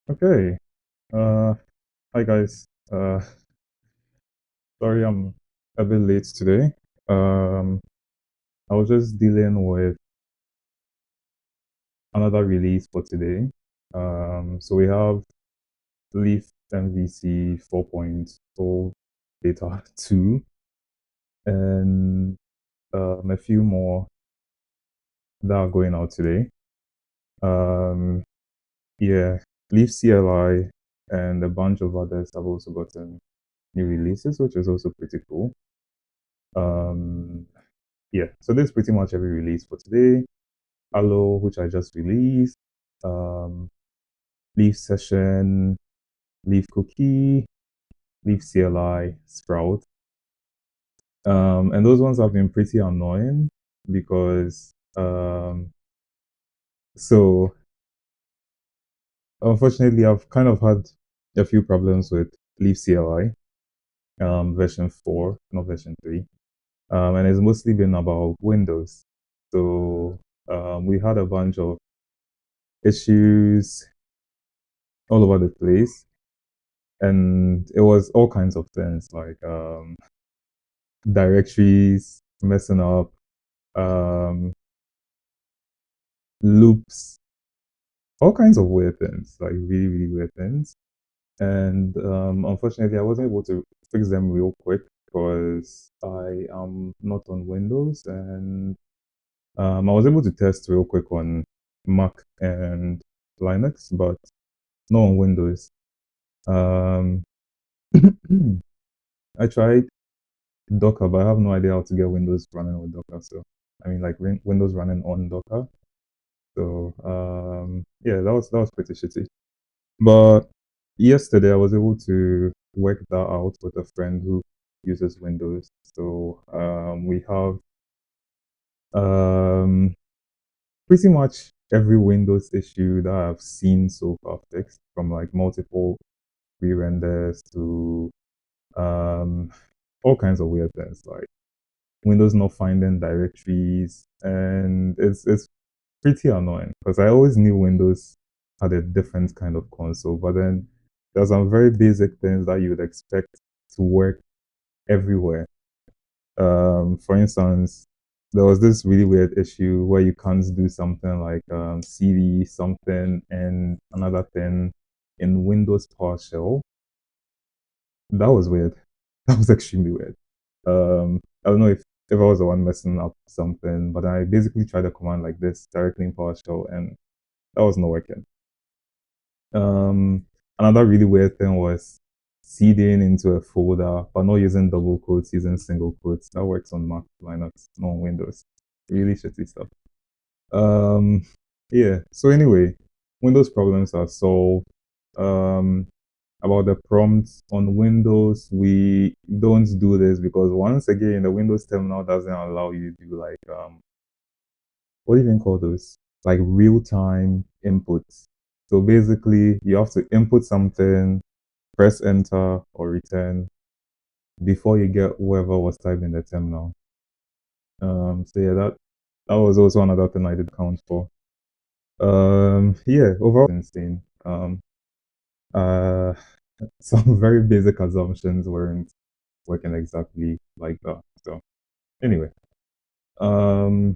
Okay. Uh, Hi guys. Sorry I'm a bit late today. Um, I was just dealing with another release for today. So we have Leaf MVC 4.0 beta 2 and a few more that are going out today. Um, yeah, Leaf CLI and a bunch of others have also gotten new releases, which is also pretty cool. Um, yeah, so this is pretty much every release for today. Allo, which I just released, um, Leaf Session, Leaf Cookie, Leaf CLI, Sprout. And those ones have been pretty annoying because, so unfortunately, I've kind of had a few problems with Leaf CLI, version 4, not version 3. And it's mostly been about Windows. So we had a bunch of issues all over the place, and it was all kinds of things like directories messing up, um, loops, all kinds of weird things, like really, really weird things. And unfortunately, I wasn't able to fix them real quick because I am not on Windows, and I was able to test real quick on Mac and Linux, but not on Windows. Um, I tried Docker, but I have no idea how to get Windows running with Docker. So, I mean, like Windows running on Docker. So, yeah, that was pretty shitty. But yesterday, I was able to work that out with a friend who uses Windows. So, we have um pretty much every Windows issue that I've seen so far fixed, from like multiple re-renders to um all kinds of weird things like Windows not finding directories, and it's pretty annoying because I always knew Windows had a different kind of console, but then there's some very basic things that you would expect to work everywhere. For instance, there was this really weird issue where you can't do something like CD something and another thing in Windows PowerShell. That was weird. That was extremely weird. I don't know if I was the one messing up something, but I basically tried a command like this directly in PowerShell, and that was not working. Um, Another really weird thing was seeding into a folder, but not using double quotes, using single quotes. That works on Mac, Linux, not on Windows. Really shitty stuff. Um, yeah. So anyway, Windows problems are solved. Um, about the prompts on Windows, we don't do this because once again, the Windows terminal doesn't allow you to do like what do you even call those? Like real-time inputs. So basically, you have to input something, press enter or return before you get whoever was typed in the terminal. So yeah, that was also another thing I did count for. Yeah, overall insane. Uh, some very basic assumptions weren't working exactly like that. So anyway, um,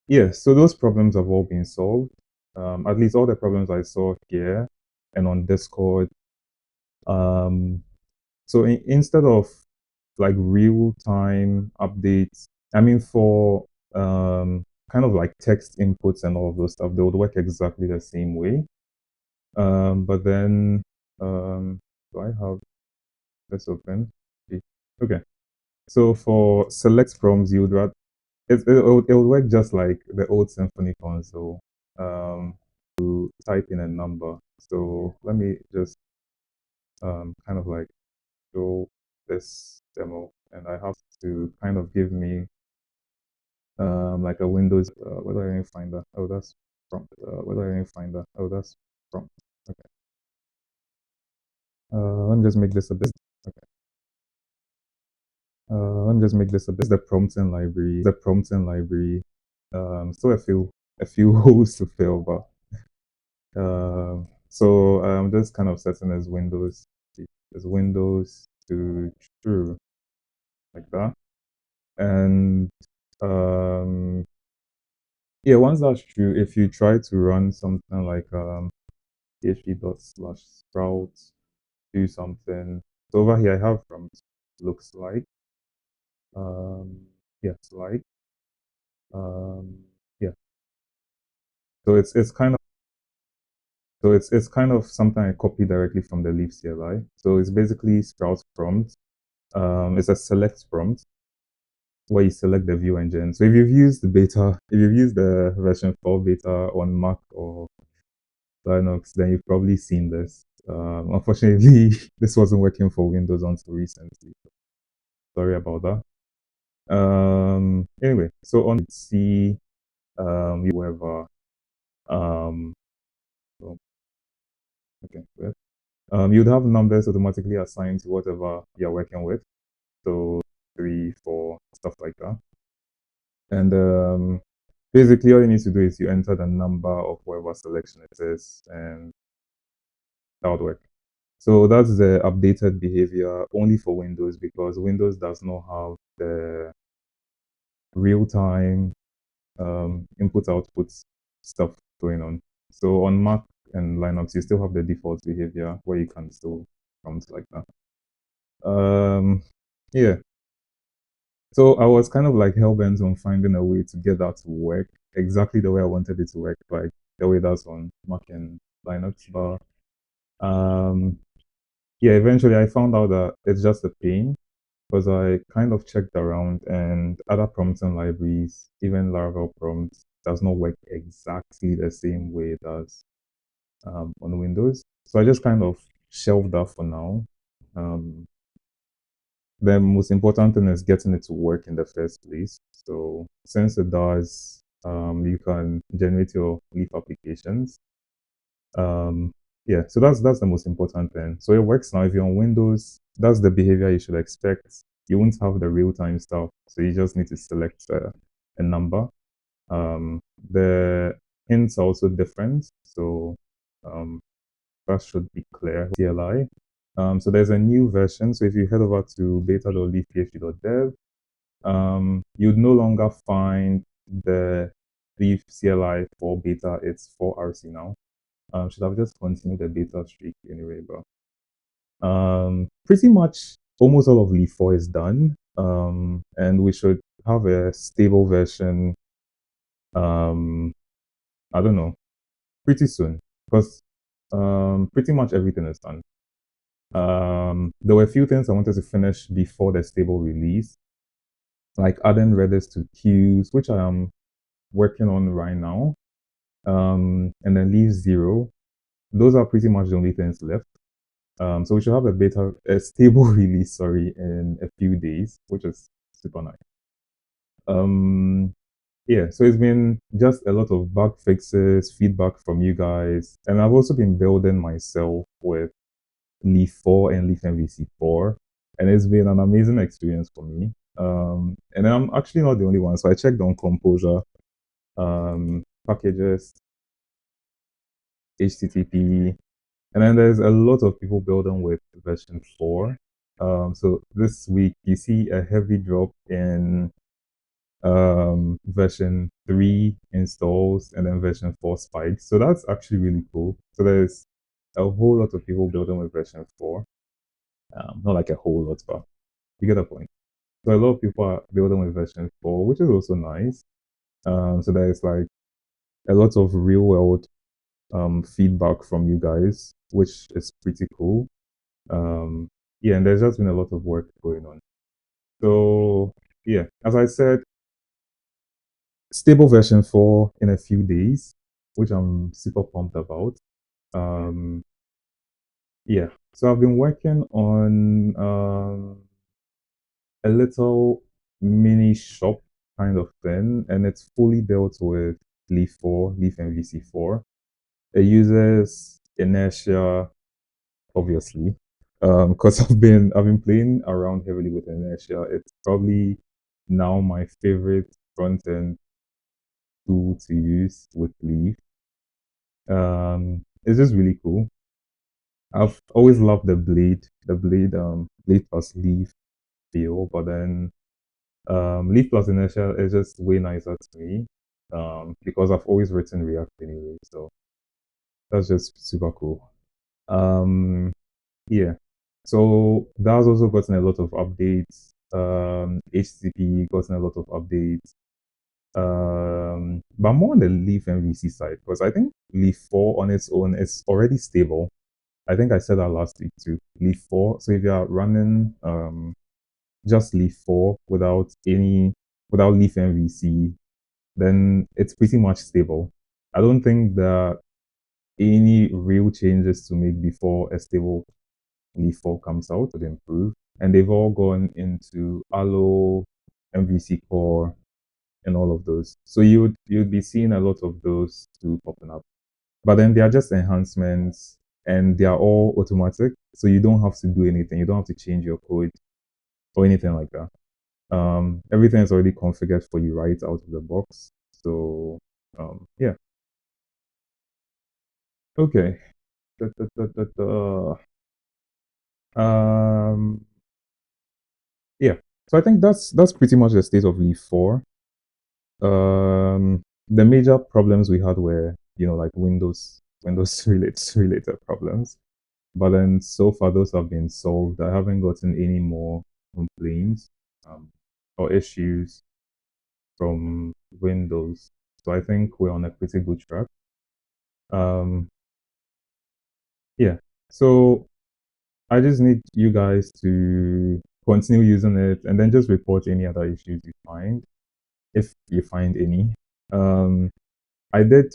yeah, so those problems have all been solved. At least all the problems I saw here and on Discord. Um, so instead of like real time updates, I mean, for kind of like text inputs and all of those stuff, they would work exactly the same way. But then, do I have this open? Okay. So for select prompts, you would it would work just like the old Symphony console. Type in a number. So let me just kind of like show this demo, and I have to kind of give me like a Windows. Where do I even find that? Oh, that's prompt. Where do I even find that? Oh, that's prompt. Okay. Let me just make this a bit. Okay. Let me just make this a bit. The prompting library. The prompting library. Still a few holes to fill, but So I'm just kind of setting as Windows to true like that. And um yeah, once that's true, if you try to run something like php./sprout do something. So over here I have from looks like yes like um yeah. So it's kind of something I copied directly from the Leaf CLI. So it's basically Sprout prompt. It's a select prompt where you select the view engine. So if you've used the version 4 beta on Mac or Linux, then you've probably seen this. Unfortunately, this wasn't working for Windows until recently. Sorry about that. Anyway, so on C, whoever, um, oh, okay, well, you'd have numbers automatically assigned to whatever you're working with. So 3, 4, stuff like that. And basically, all you need to do is you enter the number of whatever selection it is, and that would work. So that's the updated behavior only for Windows because Windows does not have the real-time input output stuff going on. So on Mac and Linux, you still have the default behavior where you can still prompt like that. Yeah. So I was kind of like hell-bent on finding a way to get that to work exactly the way I wanted it to work, like the way that's on Mac and Linux. But um, yeah, eventually I found out that it's just a pain because I kind of checked around and other prompting libraries, even Laravel prompts, does not work exactly the same way it does on Windows. So I just kind of shelved that for now. The most important thing is getting it to work in the first place. So since it does, you can generate your Leaf applications. Um, yeah, so that's the most important thing. So it works now. If you're on Windows, that's the behavior you should expect. You won't have the real-time stuff, so you just need to select a number. The hints are also different, so um, that should be clear. CLI. So there's a new version. So if you head over to beta.leafphp.dev, you'd no longer find the Leaf CLI for beta. It's for RC now. Should have just continued the beta streak anyway, but pretty much almost all of Leaf 4 is done. And we should have a stable version. I don't know, pretty soon because pretty much everything is done. There were a few things I wanted to finish before the stable release, like adding Redis to queues, which I am working on right now. And then Leaf 0. Those are pretty much the only things left. So we should have a stable release, sorry, in a few days, which is super nice. Yeah, so it's been just a lot of bug fixes, feedback from you guys, and I've also been building myself with Leaf 4 and Leaf MVC 4, and it's been an amazing experience for me. And I'm actually not the only one, so I checked on Composure, packages, HTTP, and then there's a lot of people building with version 4. So this week you see a heavy drop in version 3 installs and then version 4 spikes. So that's actually really cool. So there's a whole lot of people building with version 4. Not like a whole lot, but you get the point. So a lot of people are building with version 4, which is also nice. So there's like a lot of real world feedback from you guys, which is pretty cool. Yeah, and there's just been a lot of work going on. So yeah, as I said, stable version 4 in a few days, which I'm super pumped about. Yeah, so I've been working on a little mini shop kind of thing, and it's fully built with Leaf 4, Leaf MVC 4. It uses inertia, obviously, because I've been playing around heavily with inertia. It's probably now my favorite front end tool to use with Leaf. it's just really cool. I've always loved blade plus leaf feel, but then leaf plus inertia is just way nicer to me. Because I've always written React anyway, so that's just super cool. Um, yeah. So that's also gotten a lot of updates. HTTP gotten a lot of updates. But more on the Leaf MVC side, because I think Leaf 4 on its own is already stable. I think I said that last week too. Leaf 4. So if you are running just Leaf 4 without Leaf MVC, then it's pretty much stable. I don't think there are any real changes to make before a stable Leaf 4 comes out to improve. And they've all gone into Allo, MVC Core, and all of those. So you'd be seeing a lot of those two popping up. But then they are just enhancements and they are all automatic. So you don't have to do anything. You don't have to change your code or anything like that. Everything is already configured for you right out of the box. So yeah. Okay. Da, da, da, da, da. Yeah. So I think that's pretty much the state of Leaf 4. The major problems we had were, like Windows related problems. But then so far those have been solved. I haven't gotten any more complaints or issues from Windows. So I think we're on a pretty good track. Um, yeah. So I just need you guys to continue using it and then just report any other issues you find, if you find any. Um, I did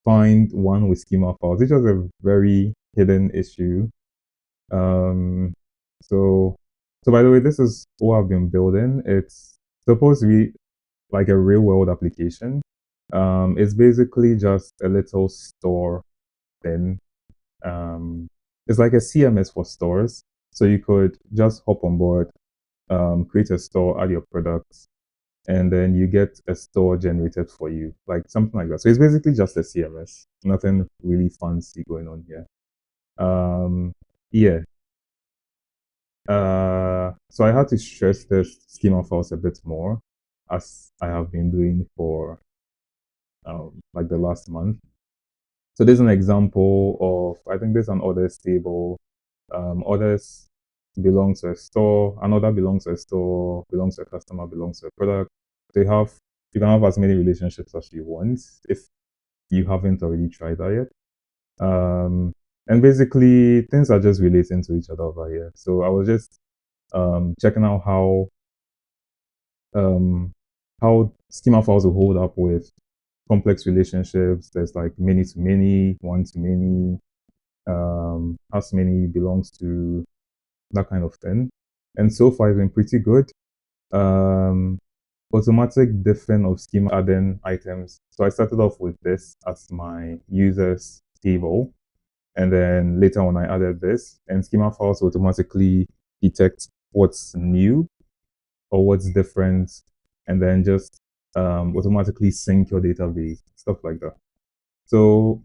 find one with schema files, which was a very hidden issue. Um, so, so by the way, this is what I've been building. It's supposed to be like a real world application. It's basically just a little store thing. It's like a CMS for stores. So you could just hop on board, create a store, add your products, and then you get a store generated for you, like something like that. So it's basically just a CMS, nothing really fancy going on here. Yeah. So I had to stress this schema files a bit more, as I have been doing for like the last month. So there's an example of, I think there's an orders table. Orders belong to a store, another belongs to a store, belongs to a customer, belongs to a product. You can have as many relationships as you want if you haven't already tried that yet. And basically things are just relating to each other over here. So I was just checking out um, how schema files will hold up with complex relationships. There's like many to many, one to many, as many belongs to, that kind of thing. And so far, it's been pretty good. Um, Automatic diffing of schema adding items. So I started off with this as my users table. And then later on, I added this, and schema files automatically detect what's new or what's different, and then just automatically sync your database, stuff like that. So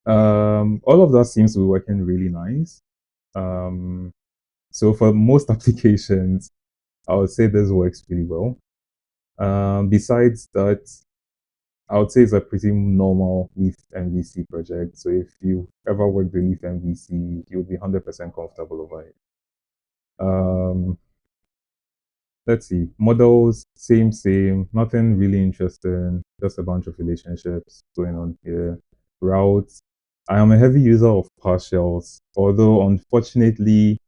all of that seems to be working really nice. So for most applications, I would say this works pretty well. Besides that, I would say it's a pretty normal Leaf MVC project. So if you ever worked with Leaf MVC, you'll be 100% comfortable over it. Let's see, models, same, nothing really interesting, just a bunch of relationships going on here. Routes, I am a heavy user of partials, although unfortunately,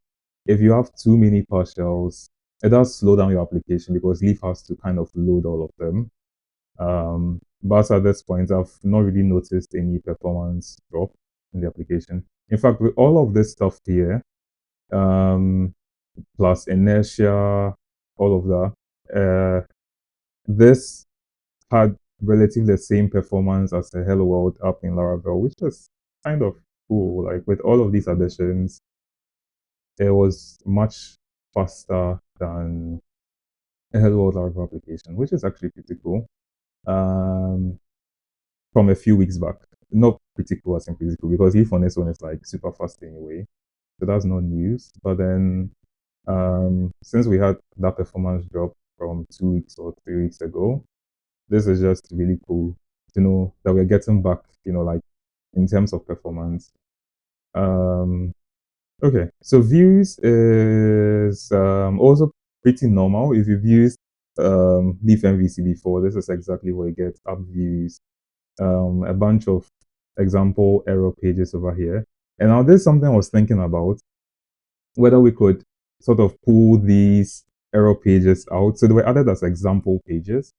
if you have too many partials, it does slow down your application because Leaf has to kind of load all of them. But at this point, I've not really noticed any performance drop in the application. In fact, with all of this stuff here, um, plus inertia, all of that, this had relatively the same performance as the Hello World app in Laravel, which was kind of cool. Like with all of these additions, it was much faster than a Hello World Laravel application, which is actually pretty cool. Um, from a few weeks back. not pretty cool as in pretty cool, because Leaf on its own is like super fast anyway. So that's not news. But then since we had that performance drop from 2 weeks or 3 weeks ago, this is just really cool to know that we're getting back, like in terms of performance. Um, okay, so views is also pretty normal. If you've used Leaf MVC before, this is exactly what you get: app views, a bunch of example error pages over here. And now there's something I was thinking about, whether we could sort of pull these error pages out. So they were added as example pages.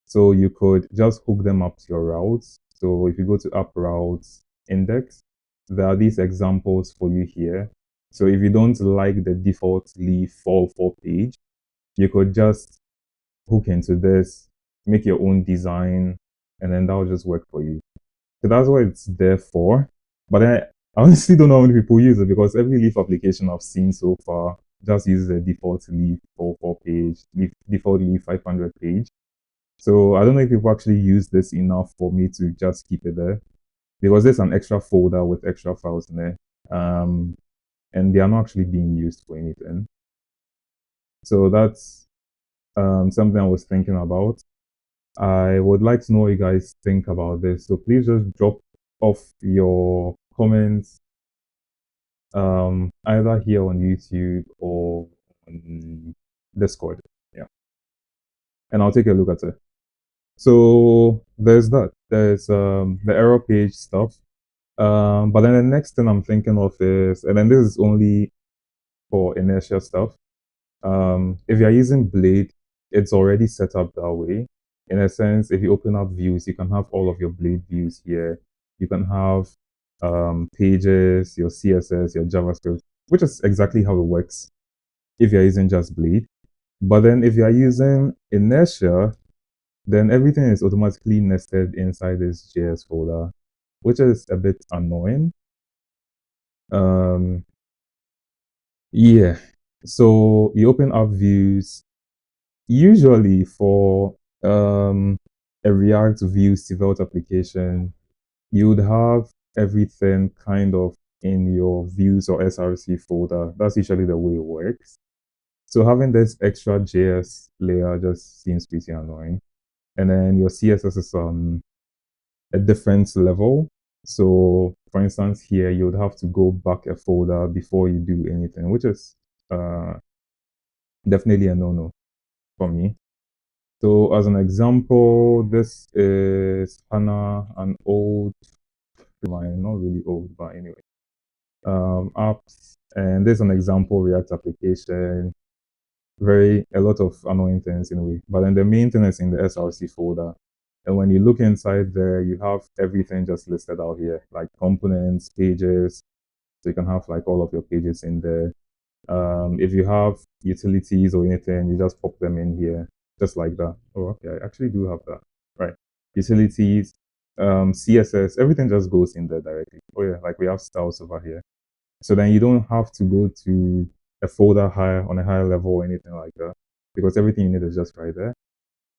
So you could just hook them up to your routes. So if you go to app routes index, there are these examples for you here. So if you don't like the default Leaf 404 page, you could just hook into this, make your own design, and then that'll just work for you. So that's what it's there for. But I honestly don't know how many people use it, because every Leaf application I've seen so far just uses a default Leaf 404 page, default Leaf 500 page. So I don't know if people actually use this enough for me to just keep it there, because there's an extra folder with extra files in there, and they are not actually being used for anything. So that's something I was thinking about. I would like to know what you guys think about this. So please just drop off your comments, either here on YouTube or on Discord. Yeah, and I'll take a look at it. So there's that. There's the error page stuff. But then the next thing I'm thinking of is, and then this is only for inertia stuff. If you're using Blade, it's already set up that way. In a sense, if you open up views, you can have all of your Blade views here. You can have pages, your CSS, your JavaScript, which is exactly how it works if you're using just Blade. But then if you're using inertia, then everything is automatically nested inside this JS folder, which is a bit annoying. Yeah. So you open up views. Usually for a React Vue Svelte application, you would have everything kind of in your views or SRC folder. That's usually the way it works. So having this extra JS layer just seems pretty annoying. And then your CSS is on a different level. So for instance, here you would have to go back a folder before you do anything, which is definitely a no-no for me. So as an example, this is Hannah, an old, not really old, but anyway, apps. And this is an example React application. A lot of annoying things in a way. But then the main thing is in the SRC folder. And when you look inside there, you have everything just listed out here, like components, pages. So you can have like all of your pages in there. If you have utilities or anything, you just pop them in here, just like that. Oh, okay, I actually do have that. Right. Utilities, CSS, everything just goes in there directly. Oh yeah, like we have styles over here. So then you don't have to go to a folder higher on a higher level or anything like that, because everything you need is just right there.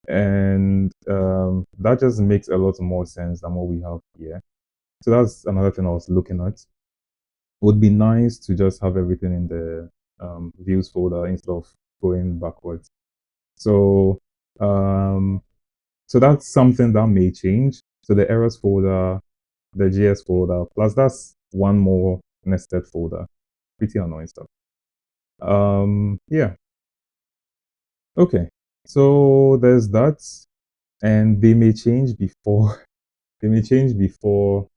And that just makes a lot more sense than what we have here. So that's another thing I was looking at. It would be nice to just have everything in the views folder instead of going backwards. So so that's something that may change. So the errors folder, the JS folder, plus that's one more nested folder. Pretty annoying stuff. Yeah. Okay. So there's that. And they may change before they may change before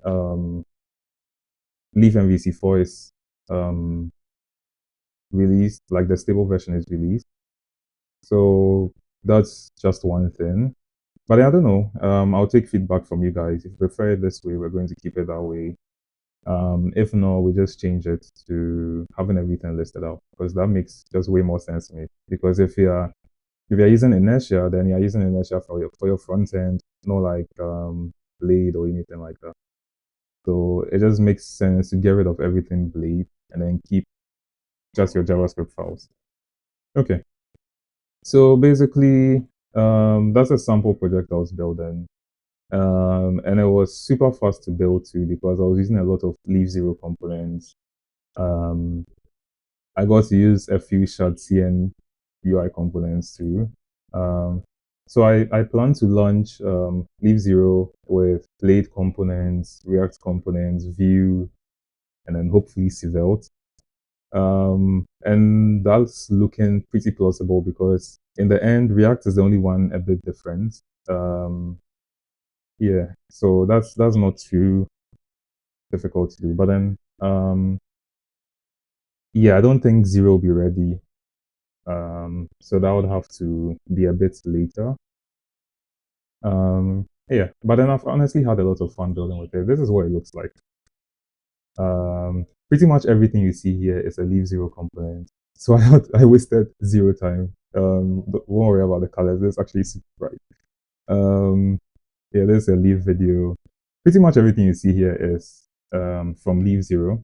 Leaf MVC 4 is released, like the stable version is released. So that's just one thing. But I don't know. I'll take feedback from you guys. If you prefer it this way, we're going to keep it that way. If not, we just change it to having everything listed out, because that makes just way more sense to me. Because if you're using inertia, then you're using inertia for your front end, not like Blade or anything like that. So it just makes sense to get rid of everything Blade and then keep just your JavaScript files. Okay. So basically, that's a sample project I was building. And it was super fast to build too because I was using a lot of Leaf Zero components. Um, I got to use a few short CN UI components too. Um, so I plan to launch Leaf Zero with Blade components, React components, Vue, and then hopefully Svelte. And that's looking pretty plausible because in the end, React is the only one a bit different. Um, yeah, so that's not too difficult to do. But then, yeah, I don't think Zero will be ready. So that would have to be a bit later. Yeah, but then I've honestly had a lot of fun building with it. This is what it looks like. Pretty much everything you see here is a Leaf Zero component. So I wasted zero time. Don't worry about the colors. It's actually super bright. Um, yeah, there's a Leaf video. Pretty much everything you see here is from Leaf Zero.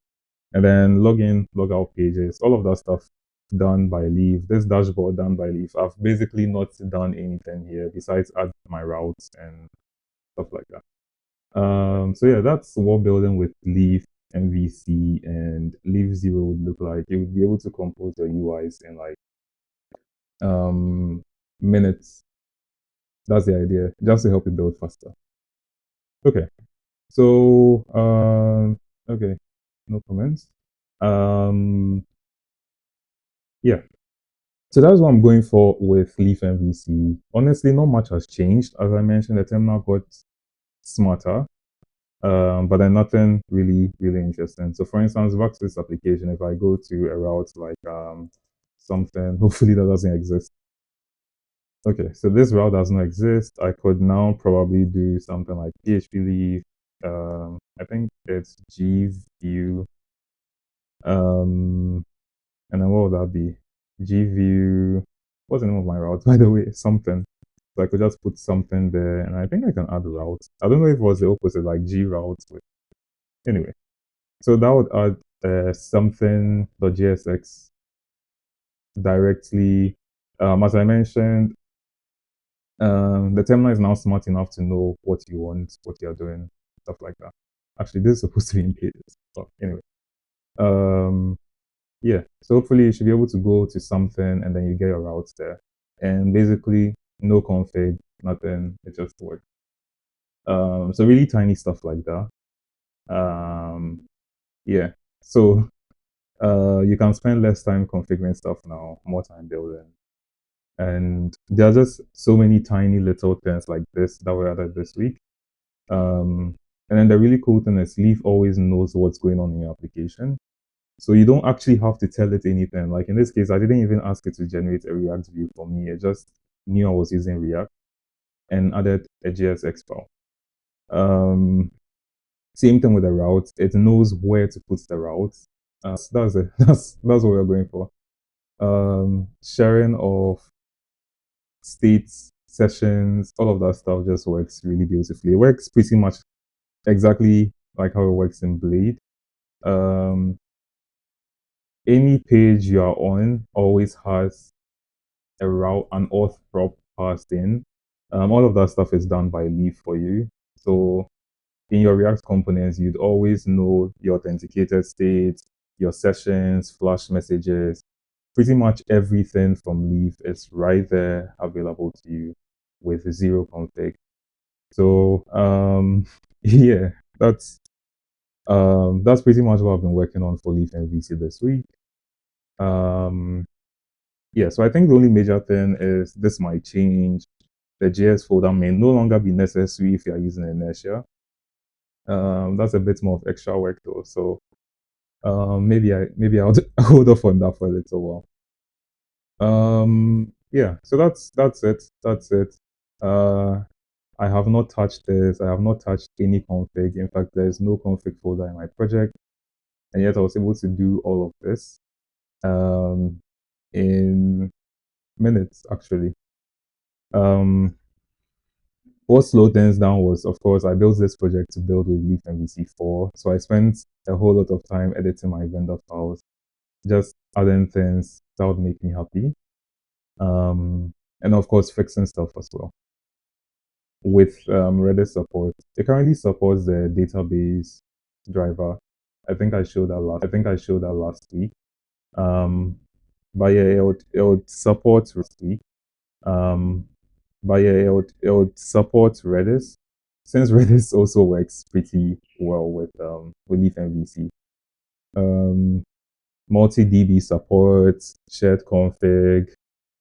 And then login, logout pages, all of that stuff done by Leaf. This dashboard done by Leaf. I've basically not done anything here besides add my routes and stuff like that. So yeah, that's what building with Leaf MVC and Leaf Zero would look like. You would be able to compose your UIs in like minutes. That's the idea, just to help you build faster. Okay, so okay, no comments. Um, yeah. So that's what I'm going for with Leaf MVC. Honestly, not much has changed. As I mentioned, the terminal got smarter, but then nothing really interesting. So for instance, back to this application, if I go to a route like something, hopefully that doesn't exist. Okay, so this route does not exist. I could now probably do something like PHP Leaf. I think it's gview. Um, and then what would that be? Gview. What's the name of my route, by the way? Something. So I could just put something there, and I think I can add routes. I don't know if it was the opposite, like G routes. Anyway, so that would add something.jsx directly. As I mentioned, the terminal is now smart enough to know what you want, what you're doing, stuff like that. Actually, this is supposed to be in pages. But anyway, um, yeah. So hopefully you should be able to go to something and then you get your routes there. And basically, no config, nothing. It just works. So really tiny stuff like that. Yeah. So you can spend less time configuring stuff now, more time building. And there are just so many tiny little things like this that were added this week. And then the really cool thing is Leaf always knows what's going on in your application. So you don't actually have to tell it anything. Like in this case, I didn't even ask it to generate a React view for me. It just knew I was using React and added a JSX file. Same thing with the route. It knows where to put the route. That's it. That's what we're going for. Sharing of states, sessions, all of that stuff just works really beautifully. It works pretty much exactly like how it works in Blade. Any page you are on always has a route, an auth prop passed in. All of that stuff is done by Leaf for you. So in your React components, you'd always know your authenticated state, your sessions, flash messages, pretty much everything from Leaf is right there available to you with zero config. So yeah, that's pretty much what I've been working on for Leaf MVC this week. Yeah, so I think the only major thing is this might change. The JS folder may no longer be necessary if you're using Inertia. That's a bit more of extra work though. So maybe I'll hold off on that for a little while. Yeah, so that's it. That's it. I have not touched this. I have not touched any config. In fact, there's no config folder in my project, and yet I was able to do all of this in minutes actually. Um, what slowed things down was, of course, I built this project to build with Leaf MVC 4, so I spent a whole lot of time editing my vendor files, just adding things that would make me happy, and of course fixing stuff as well. with Redis support. It currently supports the database driver. I think I showed that last week. Um, but yeah, it would support Rusty. Um, but yeah, it would support Redis, since Redis also works pretty well with Leaf MVC. Um, multi DB support, shared config,